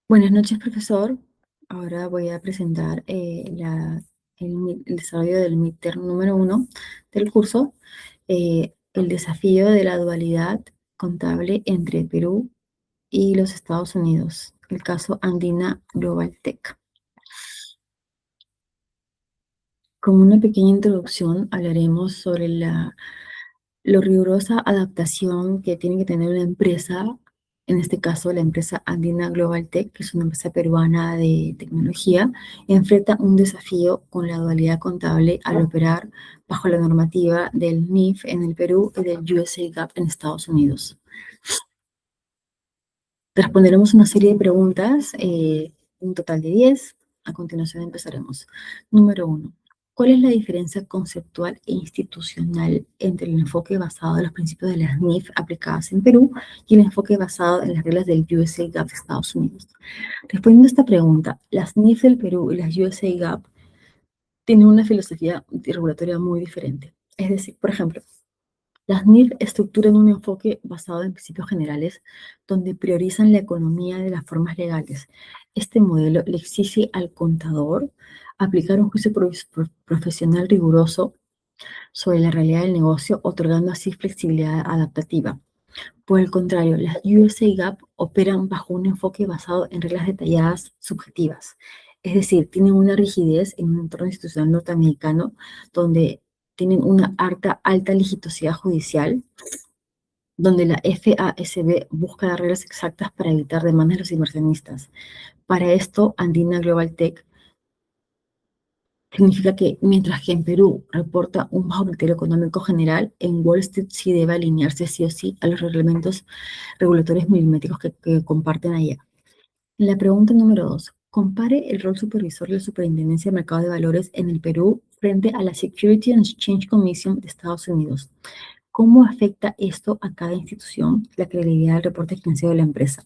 Buenas noches, profesor. Ahora voy a presentar el desarrollo del midterm número 1 del curso, el desafío de la dualidad contable entre Perú y los Estados Unidos, el caso Andina Global Tech. Como una pequeña introducción, hablaremos sobre lo rigurosa adaptación que tiene que tener una empresa, en este caso la empresa Andina Global Tech, que es una empresa peruana de tecnología, enfrenta un desafío con la dualidad contable al operar bajo la normativa del NIF en el Perú y del USA GAAP en Estados Unidos. Responderemos una serie de preguntas, un total de 10. A continuación empezaremos. Número 1. ¿Cuál es la diferencia conceptual e institucional entre el enfoque basado en los principios de las NIF aplicadas en Perú y el enfoque basado en las reglas del USA GAAP de Estados Unidos? Respondiendo a esta pregunta, las NIF del Perú y las USA GAAP tienen una filosofía regulatoria muy diferente. Es decir, por ejemplo, las NIF estructuran un enfoque basado en principios generales donde priorizan la economía de las formas legales. Este modelo le exige al contador aplicar un juicio profesional riguroso sobre la realidad del negocio, otorgando así flexibilidad adaptativa. Por el contrario, las USA GAAP operan bajo un enfoque basado en reglas detalladas subjetivas. Es decir, tienen una rigidez en un entorno institucional norteamericano donde tienen una alta litigiosidad judicial, donde la FASB busca las reglas exactas para evitar demandas de los inversionistas. Para esto, Andina Global Tech significa que mientras que en Perú reporta un bajo criterio económico general, en Wall Street sí debe alinearse sí o sí a los reglamentos regulatorios milimétricos que comparten allá. La pregunta número 2. Compare el rol supervisor de la Superintendencia de Mercado de Valores en el Perú frente a la Security and Exchange Commission de Estados Unidos. ¿Cómo afecta esto a cada institución la credibilidad del reporte financiero de la empresa?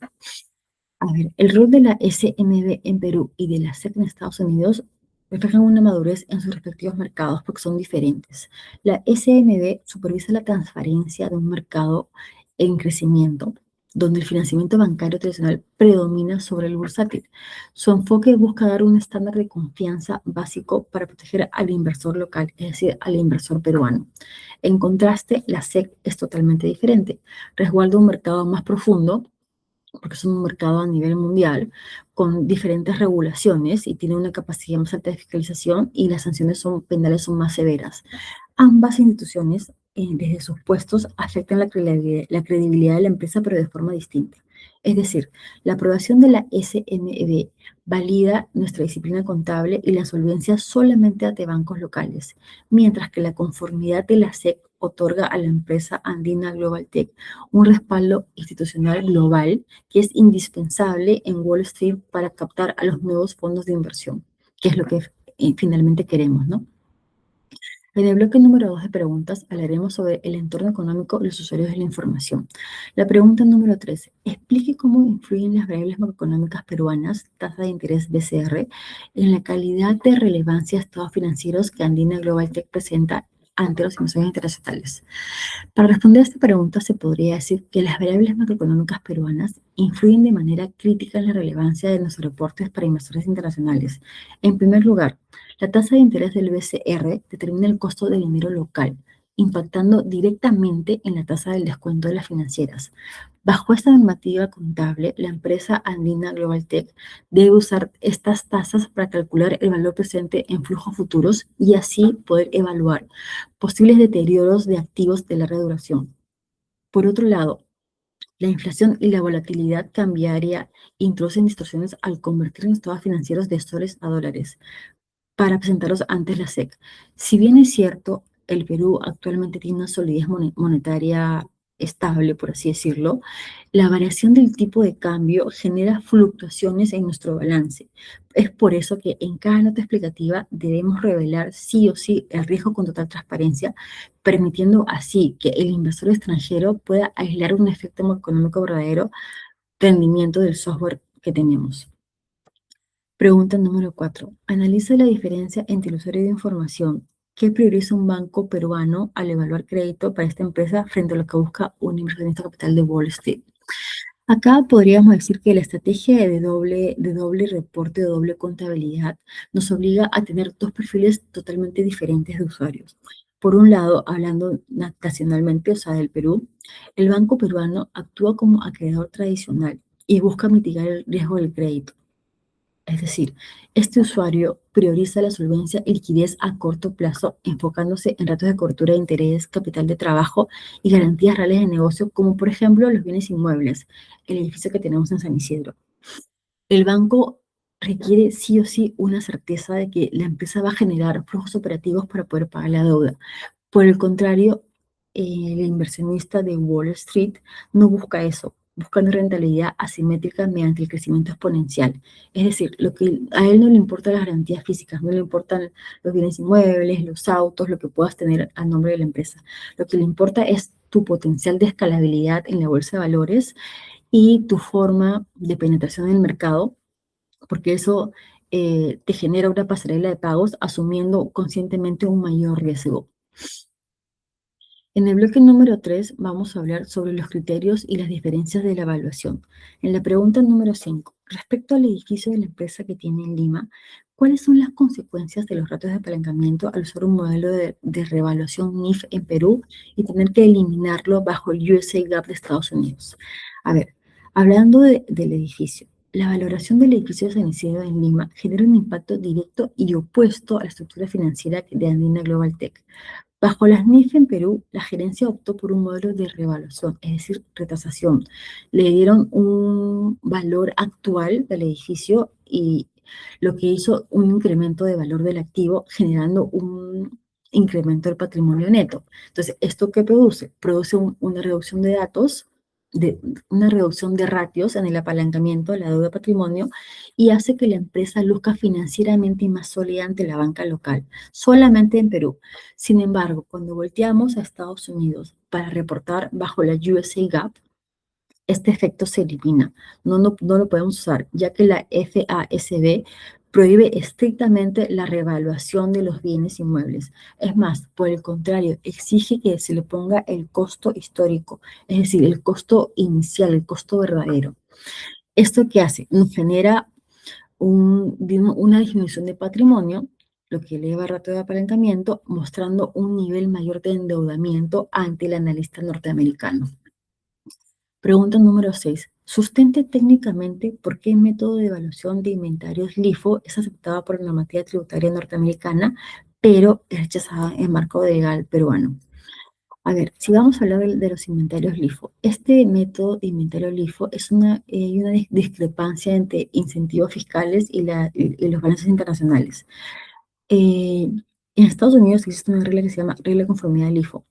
A ver, el rol de la SMB en Perú y de la SEC en Estados Unidos reflejan una madurez en sus respectivos mercados porque son diferentes. La SMB supervisa la transparencia de un mercado en crecimiento, donde el financiamiento bancario tradicional predomina sobre el bursátil. Su enfoque busca dar un estándar de confianza básico para proteger al inversor local, es decir, al inversor peruano. En contraste, la SEC es totalmente diferente. Resguarda un mercado más profundo porque es un mercado a nivel mundial con diferentes regulaciones y tiene una capacidad más alta de fiscalización y las sanciones penales son más severas. Ambas instituciones, desde sus puestos, afectan la credibilidad de la empresa, pero de forma distinta. Es decir, la aprobación de la SMB valida nuestra disciplina contable y la solvencia solamente ante bancos locales, mientras que la conformidad de la SEC otorga a la empresa Andina Global Tech un respaldo institucional global que es indispensable en Wall Street para captar a los nuevos fondos de inversión, que es lo que finalmente queremos, ¿no? En el bloque número 2 de preguntas hablaremos sobre el entorno económico y los usuarios de la información. La pregunta número 3. Explique cómo influyen las variables macroeconómicas peruanas, tasa de interés BCR, en la calidad de relevancia de estados financieros que Andina Global Tech presenta ante los inversores internacionales. Para responder a esta pregunta, se podría decir que las variables macroeconómicas peruanas influyen de manera crítica en la relevancia de los reportes para inversores internacionales. En primer lugar, la tasa de interés del BCR determina el costo del dinero local, impactando directamente en la tasa del descuento de las financieras. Bajo esta normativa contable, la empresa Andina Global Tech debe usar estas tasas para calcular el valor presente en flujos futuros y así poder evaluar posibles deterioros de activos de larga duración. Por otro lado, la inflación y la volatilidad cambiaria introducen distorsiones al convertir en estados financieros de soles a dólares para presentarlos ante la SEC. Si bien es cierto, el Perú actualmente tiene una solidez monetaria estable, por así decirlo, la variación del tipo de cambio genera fluctuaciones en nuestro balance. Es por eso que en cada nota explicativa debemos revelar sí o sí el riesgo con total transparencia, permitiendo así que el inversor extranjero pueda aislar un efecto económico verdadero rendimiento del software que tenemos. Pregunta número 4. Analiza la diferencia entre el usuario de información. ¿Qué prioriza un banco peruano al evaluar crédito para esta empresa frente a lo que busca un inversionista capital de Wall Street? Acá podríamos decir que la estrategia de doble reporte o doble contabilidad nos obliga a tener dos perfiles totalmente diferentes de usuarios. Por un lado, hablando nacionalmente, o sea, del Perú, el banco peruano actúa como acreedor tradicional y busca mitigar el riesgo del crédito. Es decir, este usuario prioriza la solvencia y liquidez a corto plazo, enfocándose en datos de cobertura de interés, capital de trabajo y garantías reales de negocio, como por ejemplo los bienes inmuebles, el edificio que tenemos en San Isidro. El banco requiere sí o sí una certeza de que la empresa va a generar flujos operativos para poder pagar la deuda. Por el contrario, el inversionista de Wall Street no busca eso, busca una rentabilidad asimétrica mediante el crecimiento exponencial. Es decir, lo que a él no le importan las garantías físicas, no le importan los bienes inmuebles, los autos, lo que puedas tener a nombre de la empresa. Lo que le importa es tu potencial de escalabilidad en la bolsa de valores y tu forma de penetración en el mercado, porque eso te genera una pasarela de pagos asumiendo conscientemente un mayor riesgo. En el bloque número 3 vamos a hablar sobre los criterios y las diferencias de la evaluación. En la pregunta número 5, respecto al edificio de la empresa que tiene en Lima, ¿cuáles son las consecuencias de los ratios de apalancamiento al usar un modelo de revaluación NIF en Perú y tener que eliminarlo bajo el USA GAAP de Estados Unidos? A ver, hablando del edificio, la valoración del edificio de San Isidro en Lima genera un impacto directo y opuesto a la estructura financiera de Andina Global Tech. Bajo las NIF en Perú, la gerencia optó por un modelo de revaluación, es decir, retasación. Le dieron un valor actual del edificio y lo que hizo un incremento de valor del activo, generando un incremento del patrimonio neto. Entonces, ¿esto qué produce? Produce una reducción de datos, de, una reducción de ratios en el apalancamiento de la deuda patrimonio y hace que la empresa luzca financieramente más sólida ante la banca local, solamente en Perú. Sin embargo, cuando volteamos a Estados Unidos para reportar bajo la USA GAAP, este efecto se elimina. No lo podemos usar, ya que la FASB prohíbe estrictamente la revaluación de los bienes inmuebles. Es más, por el contrario, exige que se le ponga el costo histórico, es decir, el costo inicial, el costo verdadero. ¿Esto qué hace? Nos genera una disminución de patrimonio, lo que eleva el ratio de apalancamiento, mostrando un nivel mayor de endeudamiento ante el analista norteamericano. Pregunta número 6. Sustente técnicamente por qué el método de evaluación de inventarios LIFO es aceptado por la normativa tributaria norteamericana, pero es rechazada en marco legal peruano. A ver, si vamos a hablar de los inventarios LIFO, este método de inventario LIFO es una discrepancia entre incentivos fiscales y los balances internacionales. En Estados Unidos existe una regla que se llama regla de conformidad LIFO,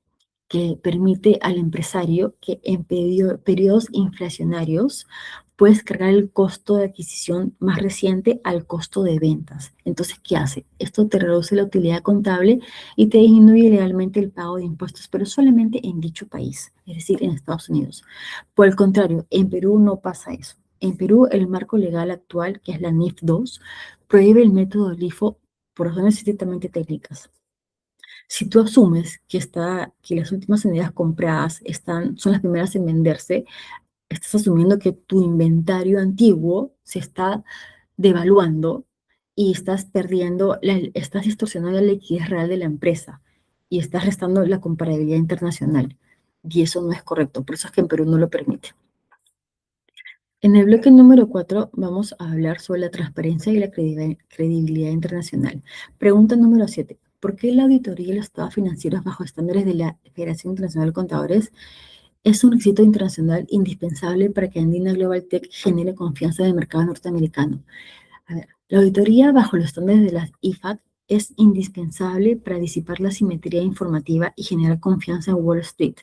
que permite al empresario que en periodos inflacionarios puedes cargar el costo de adquisición más reciente al costo de ventas. Entonces, ¿qué hace? Esto te reduce la utilidad contable y te disminuye legalmente el pago de impuestos, pero solamente en dicho país, es decir, en Estados Unidos. Por el contrario, en Perú no pasa eso. En Perú, el marco legal actual, que es la NIF 2, prohíbe el método LIFO por razones estrictamente técnicas. Si tú asumes que las últimas unidades compradas son las primeras en venderse, estás asumiendo que tu inventario antiguo se está devaluando y estás distorsionando la liquidez real de la empresa y estás restando la comparabilidad internacional. Y eso no es correcto, por eso es que en Perú no lo permite. En el bloque número 4 vamos a hablar sobre la transparencia y la credibilidad internacional. Pregunta número 7. ¿Por qué la auditoría y los estados financieros bajo estándares de la Federación Internacional de Contadores es un requisito internacional indispensable para que Andina Global Tech genere confianza en el mercado norteamericano? A ver, la auditoría bajo los estándares de la IFAC es indispensable para disipar la simetría informativa y generar confianza en Wall Street.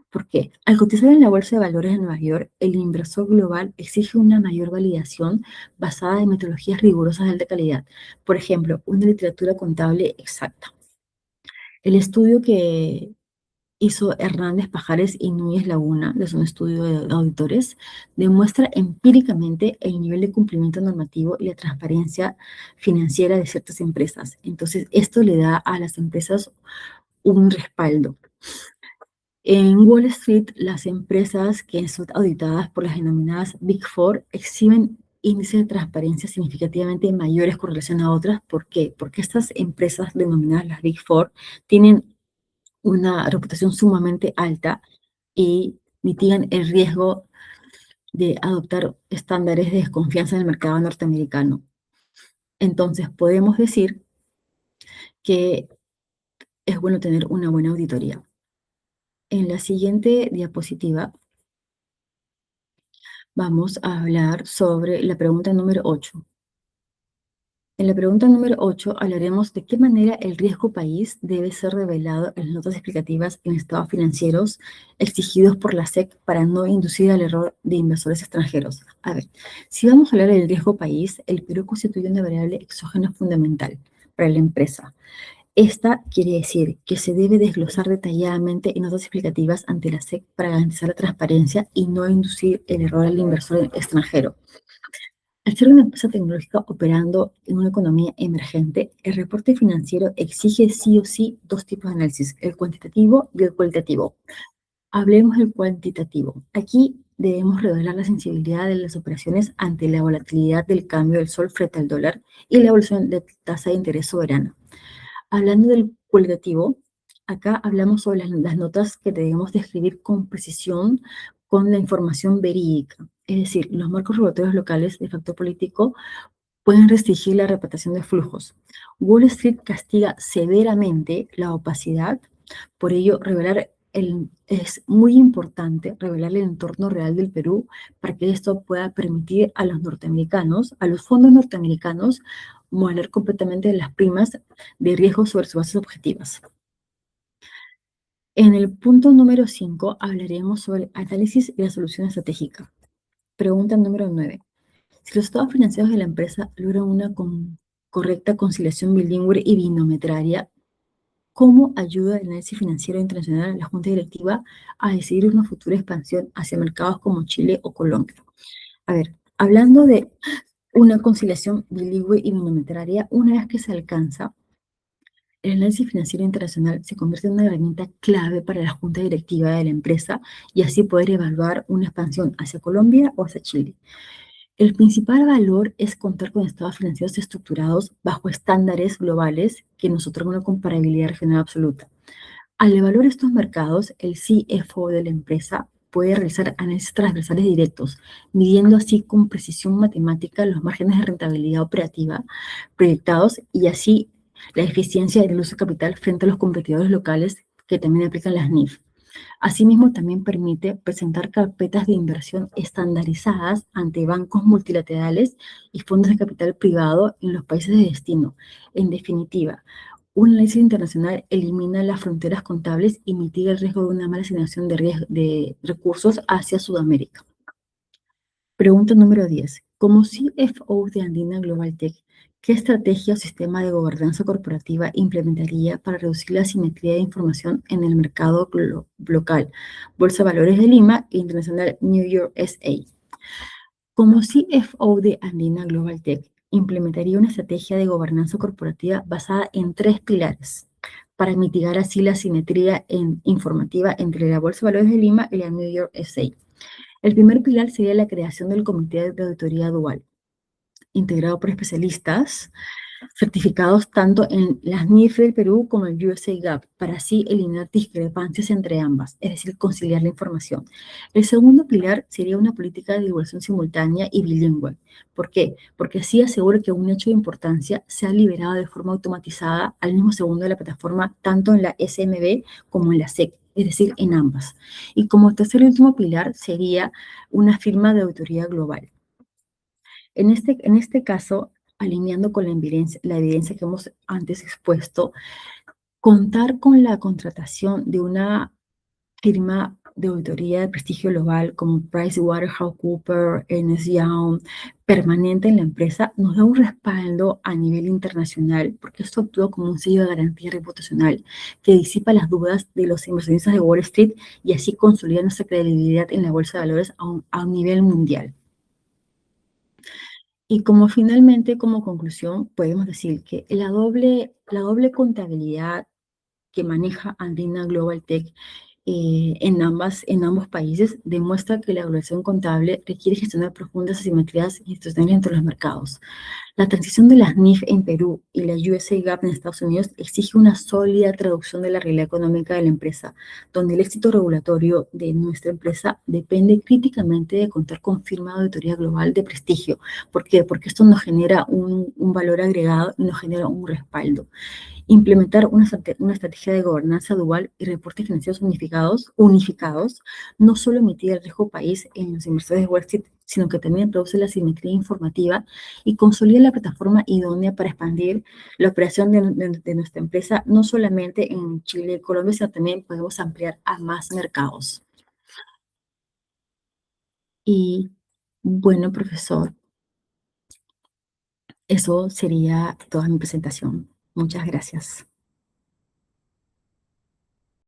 ¿Por qué? Al cotizar en la Bolsa de Valores de Nueva York, el inversor global exige una mayor validación basada en metodologías rigurosas de alta calidad. Por ejemplo, una literatura contable exacta. El estudio que hizo Hernández Pajares y Núñez Laguna, que es un estudio de auditores, demuestra empíricamente el nivel de cumplimiento normativo y la transparencia financiera de ciertas empresas. Entonces, esto le da a las empresas un respaldo. En Wall Street, las empresas que son auditadas por las denominadas Big Four exhiben índices de transparencia significativamente mayores con relación a otras. ¿Por qué? Porque estas empresas denominadas las Big Four tienen una reputación sumamente alta y mitigan el riesgo de adoptar estándares de desconfianza en el mercado norteamericano. Entonces, podemos decir que es bueno tener una buena auditoría. En la siguiente diapositiva vamos a hablar sobre la pregunta número 8. En la pregunta número 8 hablaremos de qué manera el riesgo país debe ser revelado en las notas explicativas en estados financieros exigidos por la SEC para no inducir al error de inversores extranjeros. A ver, si vamos a hablar del riesgo país, el Perú constituye una variable exógena fundamental para la empresa. Esta quiere decir que se debe desglosar detalladamente en notas explicativas ante la SEC para garantizar la transparencia y no inducir el error al inversor extranjero. Al ser una empresa tecnológica operando en una economía emergente, el reporte financiero exige sí o sí dos tipos de análisis, el cuantitativo y el cualitativo. Hablemos del cuantitativo. Aquí debemos revelar la sensibilidad de las operaciones ante la volatilidad del cambio del sol frente al dólar y la evolución de tasa de interés soberana. Hablando del cualitativo, acá hablamos sobre las notas que debemos describir con precisión con la información verídica. Es decir, los marcos regulatorios locales de factor político pueden restringir la reputación de flujos. Wall Street castiga severamente la opacidad, por ello es muy importante revelar el entorno real del Perú para que esto pueda permitir a los norteamericanos, a los fondos norteamericanos, modelar completamente las primas de riesgo sobre sus bases objetivas. En el punto número 5 hablaremos sobre análisis y la solución estratégica. Pregunta número 9. Si los estados financieros de la empresa logran una correcta conciliación bilingüe y binometraria, ¿cómo ayuda el análisis financiero internacional a la Junta Directiva a decidir una futura expansión hacia mercados como Chile o Colombia? A ver, hablando de una conciliación bilingüe y binometraria, una vez que se alcanza, el análisis financiero internacional se convierte en una herramienta clave para la Junta Directiva de la empresa y así poder evaluar una expansión hacia Colombia o hacia Chile. El principal valor es contar con estados financieros estructurados bajo estándares globales que nos otorgan una comparabilidad regional absoluta. Al evaluar estos mercados, el CFO de la empresa puede realizar análisis transversales directos, midiendo así con precisión matemática los márgenes de rentabilidad operativa proyectados y así la eficiencia del uso de capital frente a los competidores locales que también aplican las NIF. Asimismo, también permite presentar carpetas de inversión estandarizadas ante bancos multilaterales y fondos de capital privado en los países de destino. En definitiva, un análisis internacional elimina las fronteras contables y mitiga el riesgo de una mala asignación de recursos hacia Sudamérica. Pregunta número 10. Como CFO de Andina Global Tech, ¿qué estrategia o sistema de gobernanza corporativa implementaría para reducir la asimetría de información en el mercado local, Bolsa de Valores de Lima e Internacional New York SA? Como CFO de Andina Global Tech, implementaría una estrategia de gobernanza corporativa basada en tres pilares para mitigar así la asimetría informativa entre la Bolsa de Valores de Lima y la New York SA. El primer pilar sería la creación del Comité de Auditoría Dual, integrado por especialistas certificados tanto en las NIF del Perú como el USA GAAP, para así eliminar discrepancias entre ambas, es decir, conciliar la información. El segundo pilar sería una política de divulgación simultánea y bilingüe. ¿Por qué? Porque así asegura que un hecho de importancia sea liberado de forma automatizada al mismo segundo de la plataforma, tanto en la SMB como en la SEC, es decir, en ambas. Y como tercer y último pilar sería una firma de auditoría global. En este caso, alineando con la evidencia que hemos antes expuesto, contar con la contratación de una firma de auditoría de prestigio global como PricewaterhouseCoopers, Ernst Young, permanente en la empresa, nos da un respaldo a nivel internacional, porque esto actúa como un sello de garantía reputacional que disipa las dudas de los inversionistas de Wall Street y así consolida nuestra credibilidad en la bolsa de valores a un nivel mundial. Y como finalmente, como conclusión, podemos decir que la doble contabilidad que maneja Andina Global Tech en ambos países demuestra que la evaluación contable requiere gestionar profundas asimetrías institucionales entre los mercados. La transición de las NIF en Perú y la USA GAAP en Estados Unidos exige una sólida traducción de la realidad económica de la empresa, donde el éxito regulatorio de nuestra empresa depende críticamente de contar con firma de auditoría global de prestigio. ¿Por qué? Porque esto nos genera un valor agregado y nos genera un respaldo. Implementar una estrategia de gobernanza dual y reportes financieros unificados no solo mitiga el riesgo país en los inversores de Wall Street, sino que también reduce la simetría informativa y consolida la plataforma idónea para expandir la operación de nuestra empresa, no solamente en Chile y Colombia, sino también podemos ampliar a más mercados. Y bueno, profesor, eso sería toda mi presentación. Muchas gracias.